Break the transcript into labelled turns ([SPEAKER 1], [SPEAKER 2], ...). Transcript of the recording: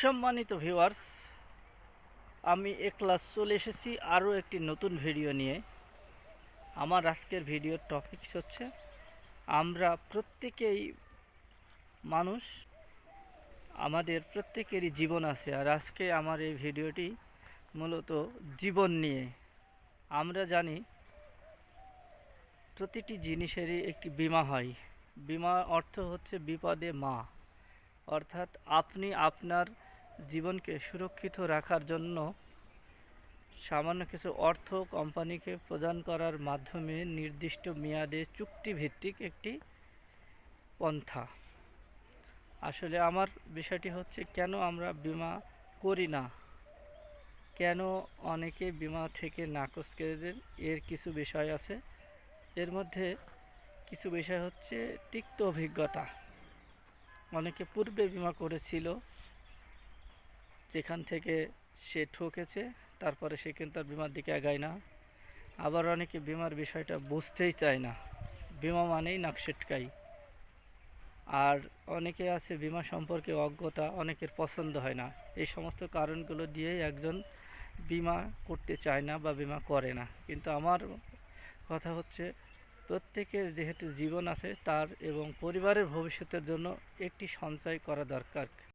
[SPEAKER 1] সম্মানিত ভিউয়ার্স, আমি একলা চলে এসেছি আরও একটি নতুন ভিডিও নিয়ে। আমার আজকের ভিডিওর টপিকস হচ্ছে আমরা প্রত্যেকেই মানুষ, আমাদের প্রত্যেকেরই জীবন আছে। আর আজকে আমার এই ভিডিওটি মূলত জীবন নিয়ে। আমরা জানি প্রতিটি জিনিসেরই একটি বীমা হয়। বীমা অর্থ হচ্ছে বিপদে মা, অর্থাৎ আপনি আপনার জীবনকে সুরক্ষিত রাখার জন্য সামান্য কিছু অর্থ কোম্পানিকে প্রদান করার মাধ্যমে নির্দিষ্ট মেয়াদে চুক্তিভিত্তিক একটি পন্থা। আসলে আমার বিষয়টি হচ্ছে, কেন আমরা বীমা করি না, কেন অনেকে বীমা থেকে নাকচ করে দেন, এর কিছু বিষয় আছে। এর মধ্যে কিছু বিষয় হচ্ছে তিক্ত অভিজ্ঞতা। অনেকে পূর্বে বীমা করেছিল, যেখান থেকে সে ঠকেছে, তারপরে সে কিন্তু আর বিমার দিকে আগায় না। আবার অনেকে বিমার বিষয়টা বুঝতেই চায় না, বিমা মানেই নাক সিটকাই। আর অনেকে আছে বিমা সম্পর্কে অজ্ঞতা, অনেকের পছন্দ হয় না। এই সমস্ত কারণগুলো দিয়েই একজন বিমা করতে চায় না বা বিমা করে না। কিন্তু আমার কথা হচ্ছে, প্রত্যেকের যেহেতু জীবন আছে, তার এবং পরিবারের ভবিষ্যতের জন্য একটি সঞ্চয় করা দরকার।